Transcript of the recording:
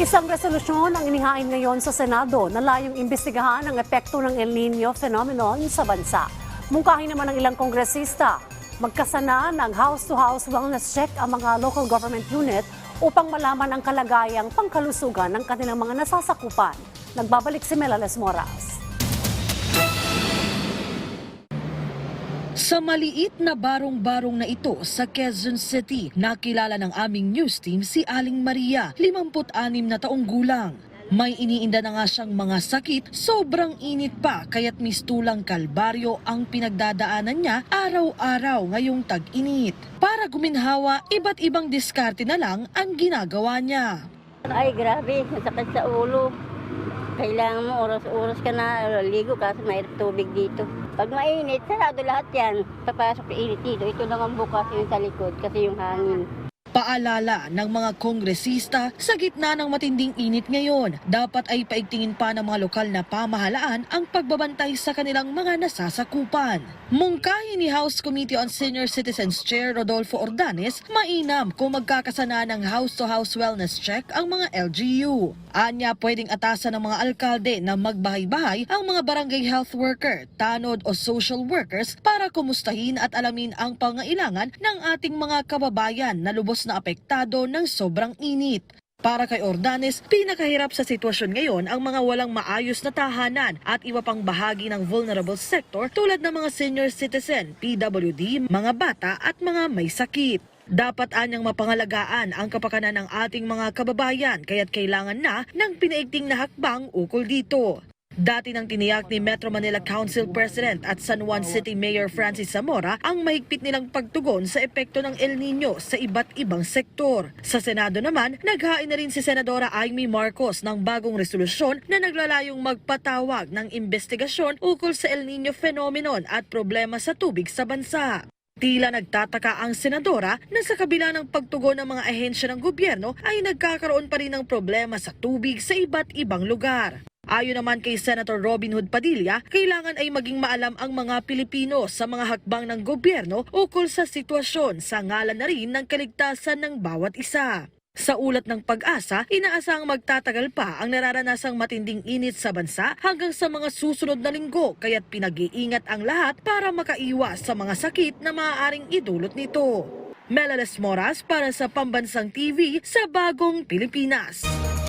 Isang resolusyon ang inihain ngayon sa Senado na layong imbestigahan ang epekto ng El Nino phenomenon sa bansa. Mungkahin naman ng ilang kongresista, magkasana ng house-to-house wellness check ang mga local government unit upang malaman ang kalagayang pangkalusugan ng kanilang mga nasasakupan. Nagbabalik si Melales Moras. Sa maliit na barong-barong na ito sa Quezon City, nakilala ng aming news team si Aling Maria, 56 na taong gulang. May iniinda na nga siyang mga sakit, sobrang init pa kaya't mistulang kalbaryo ang pinagdadaanan niya araw-araw ngayong tag-init. Para guminhawa, iba't ibang diskarte na lang ang ginagawa niya. Ay grabe, masakit sa ulo. Kailangan mo oras-oras ka na ligo kasi may tubig dito. Pag mainit, sarado lahat yan. Papasok yung init dito. Ito lang ang bukas yung sa likod kasi yung hangin. Paalala ng mga kongresista, sa gitna ng matinding init ngayon, dapat ay paigtingin pa ng mga lokal na pamahalaan ang pagbabantay sa kanilang mga nasasakupan. Mungkahi ni House Committee on Senior Citizens Chair Rodolfo Ordanes, mainam kung magkakasana ng house-to-house wellness check ang mga LGU. Anya, pwedeng atasan ng mga alkalde na magbahay-bahay ang mga barangay health worker, tanod o social workers para kumustahin at alamin ang pangailangan ng ating mga kababayan na lubos na apektado ng sobrang init. Para kay Ordanes, pinakahirap sa sitwasyon ngayon ang mga walang maayos na tahanan at iba pang bahagi ng vulnerable sector tulad ng mga senior citizen, PWD, mga bata at mga may sakit. Dapat anyang mapangalagaan ang kapakanan ng ating mga kababayan kaya't kailangan na ng pinaigting na hakbang ukol dito. Dati nang tiniyak ni Metro Manila Council President at San Juan City Mayor Francis Zamora ang mahigpit nilang pagtugon sa epekto ng El Nino sa iba't ibang sektor. Sa Senado naman, naghain na rin si Senadora Amy Marcos ng bagong resolusyon na naglalayong magpatawag ng investigasyon ukol sa El Nino phenomenon at problema sa tubig sa bansa. Tila nagtataka ang senadora na sa kabila ng pagtugon ng mga ahensya ng gobyerno ay nagkakaroon pa rin ng problema sa tubig sa iba't ibang lugar. Ayon naman kay Senator Robin Hood Padilla, kailangan ay maging maalam ang mga Pilipino sa mga hakbang ng gobyerno ukol sa sitwasyon sa ngalan na rin ng kaligtasan ng bawat isa. Sa ulat ng Pag-asa, inaasahang magtatagal pa ang nararanasang matinding init sa bansa hanggang sa mga susunod na linggo kaya't pinag-iingat ang lahat para makaiwas sa mga sakit na maaaring idulot nito. Melales Moras para sa Pambansang TV sa Bagong Pilipinas.